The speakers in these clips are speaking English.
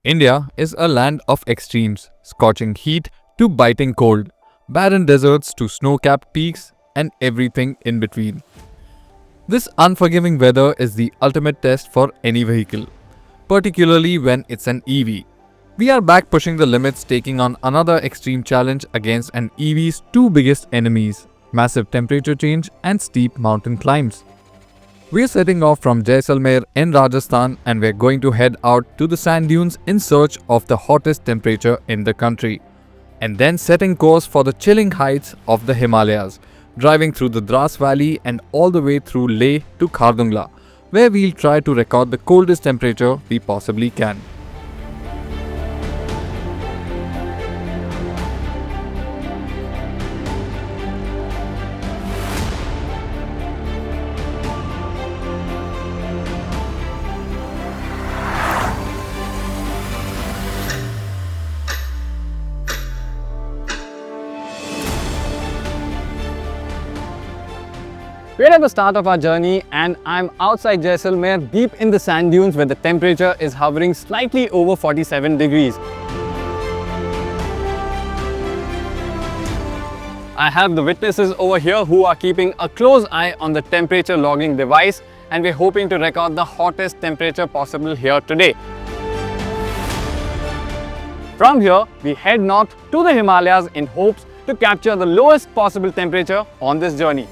India is a land of extremes, scorching heat to biting cold, barren deserts to snow-capped peaks, and everything in between. This unforgiving weather is the ultimate test for any vehicle, particularly when it's an EV. We are back pushing the limits, taking on another extreme challenge against an EV's two biggest enemies, massive temperature change and steep mountain climbs. We're setting off from Jaisalmer in Rajasthan and we're going to head out to the sand dunes in search of the hottest temperature in the country. And then setting course for the chilling heights of the Himalayas, driving through the Dras Valley and all the way through Leh to Khardung, where we'll try to record the coldest temperature we possibly can. We're at the start of our journey and I'm outside Jaisalmer, deep in the sand dunes where the temperature is hovering slightly over 47 degrees. I have the witnesses over here who are keeping a close eye on the temperature logging device, and we're hoping to record the hottest temperature possible here today. From here, we head north to the Himalayas in hopes to capture the lowest possible temperature on this journey.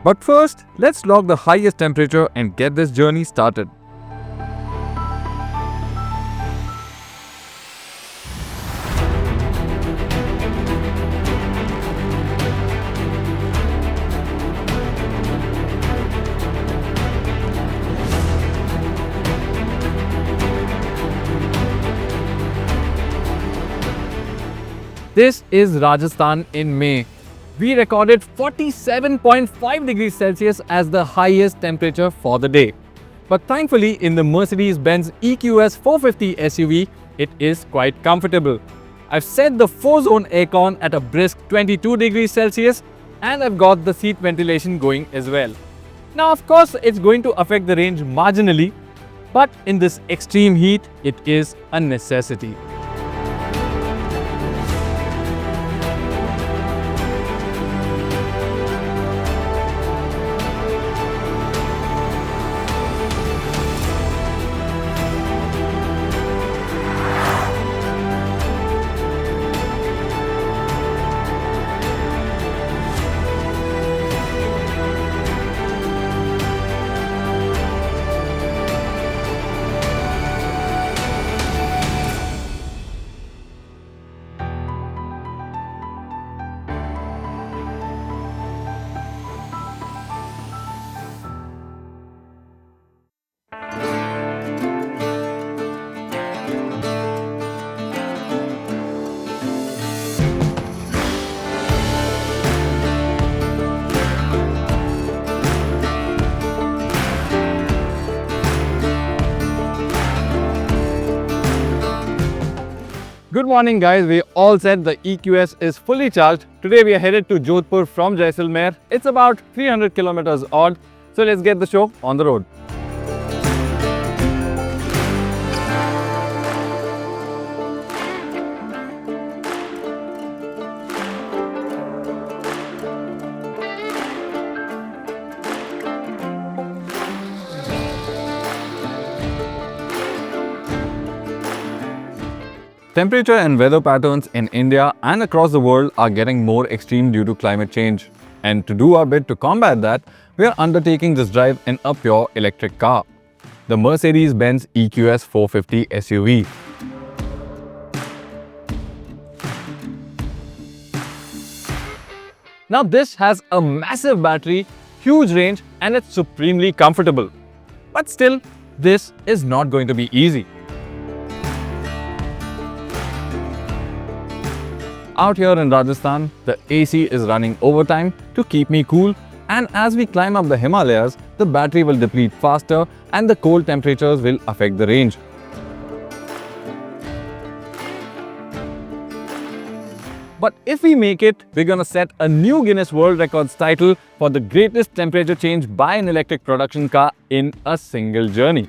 But first, let's log the highest temperature and get this journey started. This is Rajasthan in May. We recorded 47.5 degrees Celsius as the highest temperature for the day. But thankfully, in the Mercedes-Benz EQS 450 SUV, it is quite comfortable. I've set the 4-zone aircon at a brisk 22 degrees Celsius and I've got the seat ventilation going as well. Now, of course, it's going to affect the range marginally, but in this extreme heat, it is a necessity. Good morning guys, we all said the EQS is fully charged. Today we are headed to Jodhpur from Jaisalmer. It's about 300 kilometers odd. So let's get the show on the road. Temperature and weather patterns in India and across the world are getting more extreme due to climate change. And to do our bit to combat that, we are undertaking this drive in a pure electric car, the Mercedes-Benz EQS 450 SUV. Now this has a massive battery, huge range, and it's supremely comfortable. But still, this is not going to be easy. Out here in Rajasthan, the AC is running overtime to keep me cool, and as we climb up the Himalayas, the battery will deplete faster and the cold temperatures will affect the range. But if we make it, we're gonna set a new Guinness World Records title for the greatest temperature change by an electric production car in a single journey.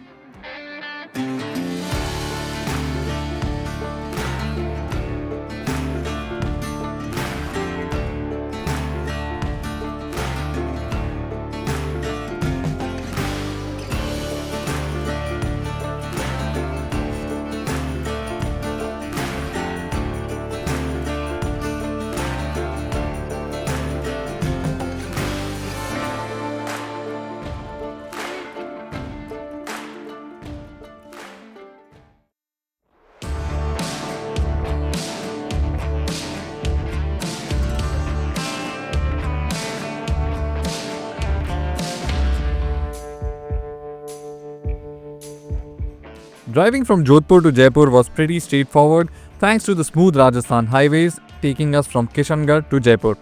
Driving from Jodhpur to Jaipur was pretty straightforward thanks to the smooth Rajasthan highways taking us from Kishangarh to Jaipur.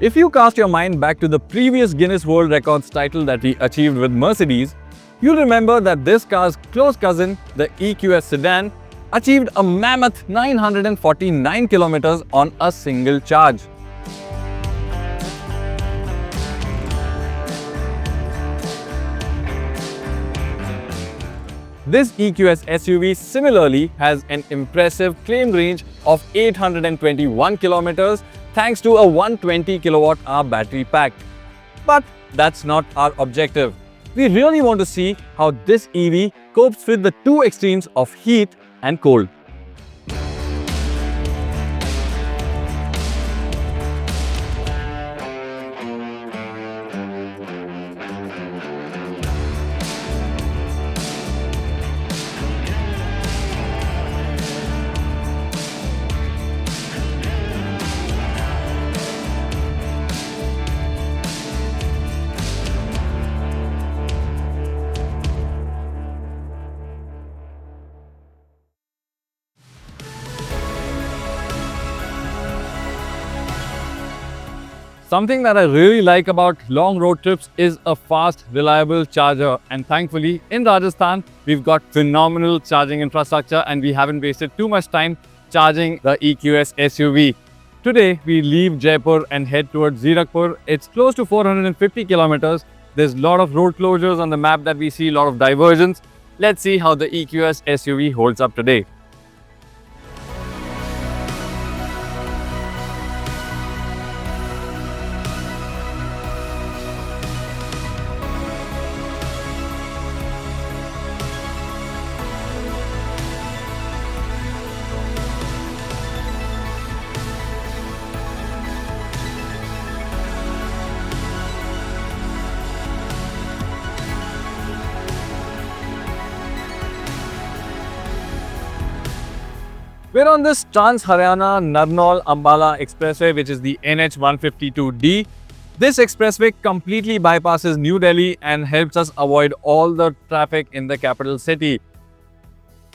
If you cast your mind back to the previous Guinness World Records title that we achieved with Mercedes, you'll remember that this car's close cousin, the EQS sedan, achieved a mammoth 949 kilometers on a single charge. This EQS SUV similarly has an impressive claimed range of 821 kilometers thanks to a 120 kilowatt-hour battery pack. But that's not our objective. We really want to see how this EV copes with the two extremes of heat and cold. Something that I really like about long road trips is a fast, reliable charger, and thankfully in Rajasthan we've got phenomenal charging infrastructure and we haven't wasted too much time charging the EQS SUV. Today we leave Jaipur and head towards Zirakpur. It's close to 450 kilometers. There's a lot of road closures on the map that we see, a lot of diversions. Let's see how the EQS SUV holds up today. We're on this Trans-Haryana Narnaul-Ambala Expressway, which is the NH152D. This expressway completely bypasses New Delhi and helps us avoid all the traffic in the capital city.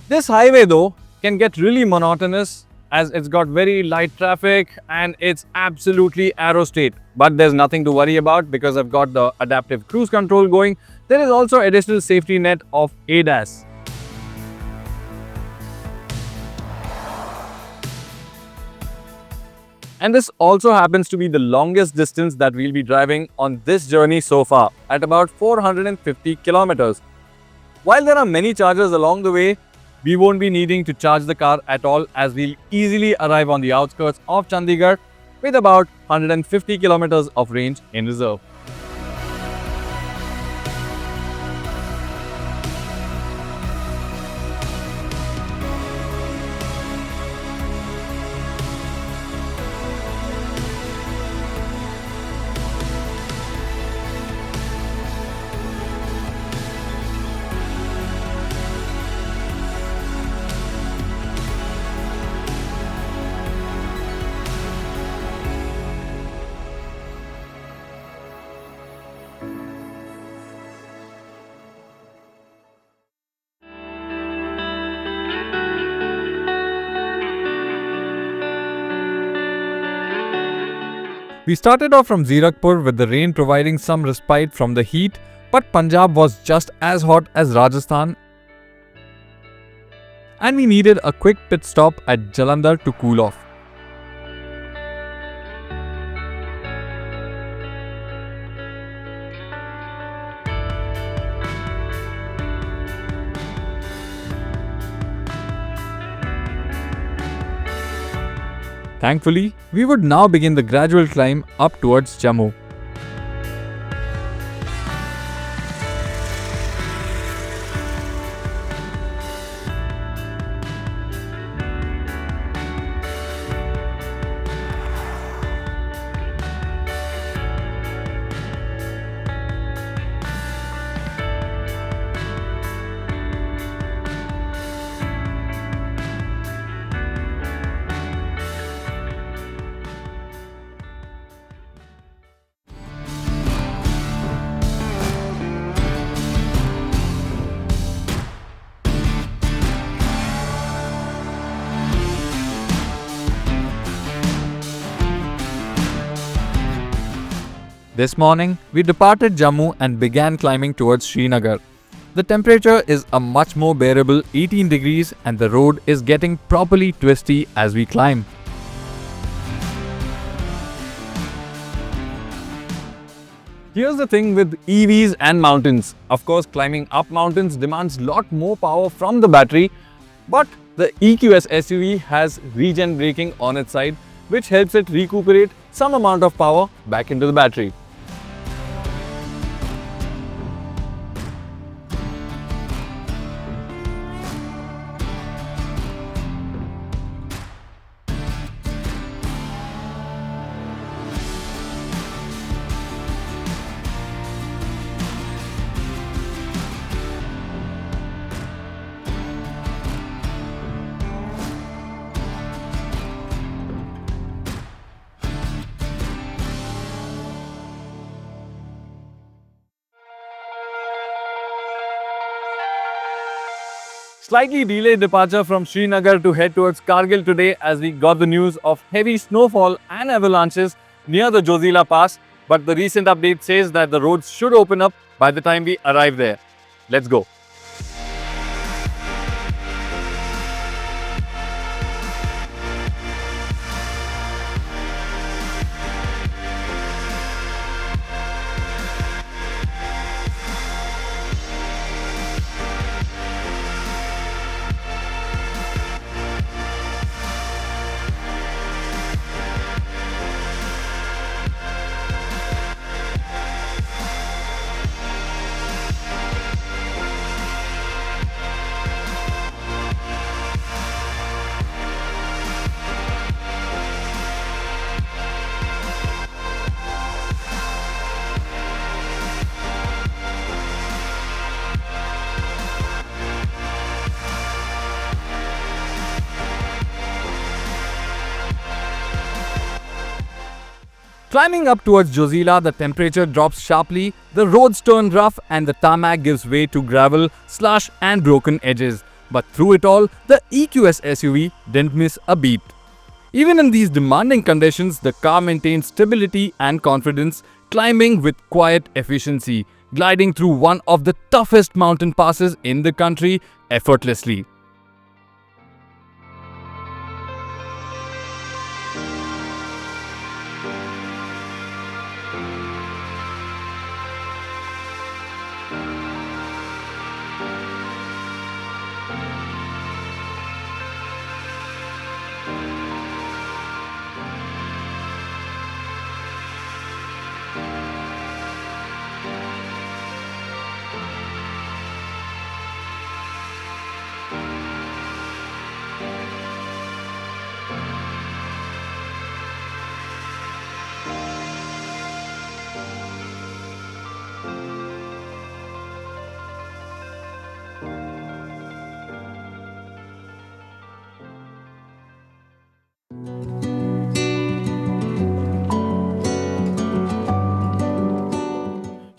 This highway though can get really monotonous as it's got very light traffic and it's absolutely aero straight. But there's nothing to worry about because I've got the adaptive cruise control going. There is also additional safety net of ADAS. And this also happens to be the longest distance that we'll be driving on this journey so far, at about 450 kilometers. While there are many chargers along the way, we won't be needing to charge the car at all as we'll easily arrive on the outskirts of Chandigarh with about 150 kilometers of range in reserve. We started off from Zirakpur with the rain providing some respite from the heat But Punjab was just as hot as Rajasthan, and we needed a quick pit stop at Jalandhar to cool off. Thankfully, we would now begin the gradual climb up towards Jammu. This morning, we departed Jammu and began climbing towards Srinagar. The temperature is a much more bearable 18 degrees and the road is getting properly twisty as we climb. Here's the thing with EVs and mountains. Of course, climbing up mountains demands lot more power from the battery, but the EQS SUV has regen braking on its side, which helps it recuperate some amount of power back into the battery. Slightly delayed departure from Srinagar to head towards Kargil today as we got the news of heavy snowfall and avalanches near the Jozila Pass, but the recent update says that the roads should open up by the time we arrive there. Let's go. Climbing up towards Jozila, the temperature drops sharply, the roads turn rough and the tarmac gives way to gravel, slush and broken edges. But through it all, the EQS SUV didn't miss a beat. Even in these demanding conditions, the car maintains stability and confidence, climbing with quiet efficiency, gliding through one of the toughest mountain passes in the country effortlessly.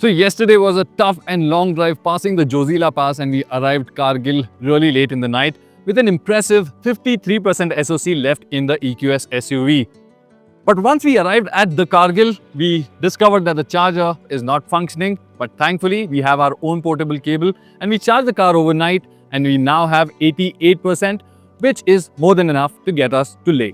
So yesterday was a tough and long drive passing the Jozila Pass and we arrived Kargil really late in the night with an impressive 53% SOC left in the EQS SUV. But once we arrived at the Kargil, we discovered that the charger is not functioning. But thankfully, we have our own portable cable and we charged the car overnight and we now have 88%, which is more than enough to get us to Leh.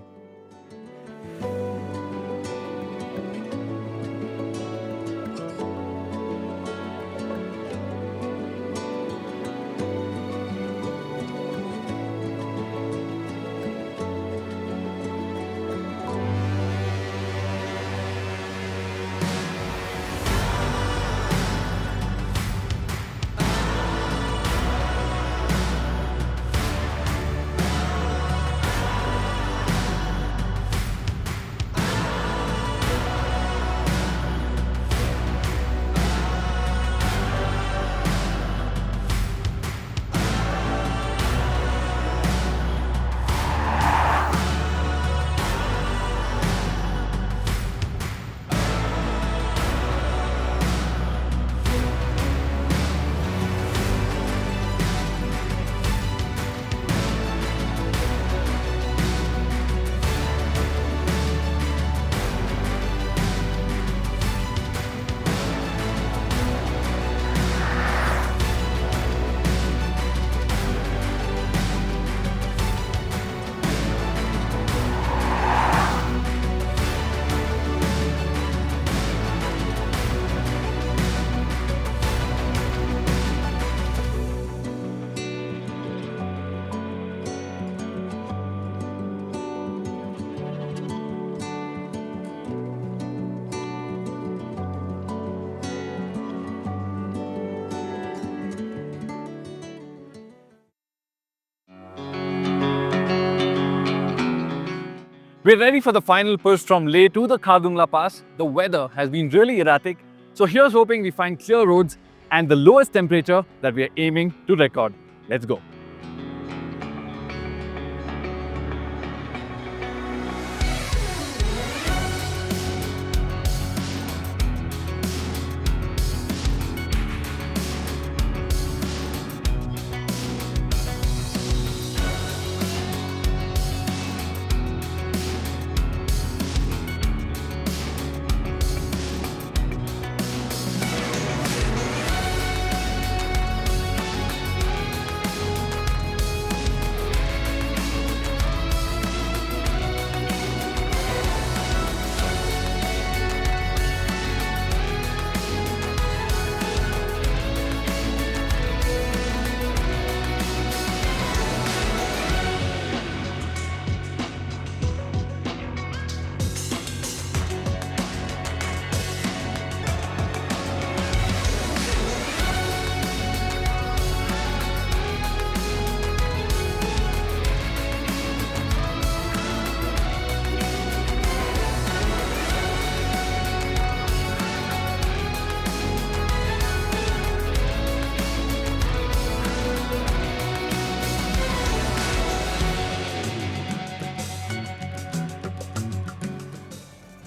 We're ready for the final push from Leh to the Khardung Pass. The weather has been really erratic, so here's hoping we find clear roads and the lowest temperature that we are aiming to record. Let's go.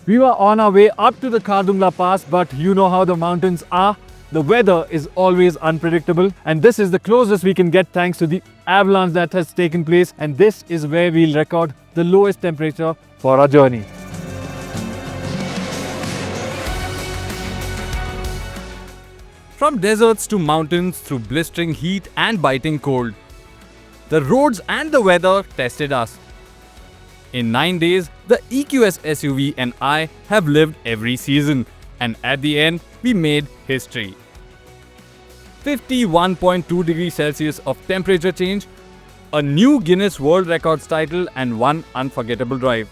We were on our way up to the Khardung Pass, but you know how the mountains are. The weather is always unpredictable, and this is the closest we can get thanks to the avalanche that has taken place, and this is where we'll record the lowest temperature for our journey. From deserts to mountains through blistering heat and biting cold, the roads and the weather tested us. In 9 days, the EQS SUV and I have lived every season, and at the end, we made history. 51.2 degrees Celsius of temperature change, a new Guinness World Records title, and one unforgettable drive.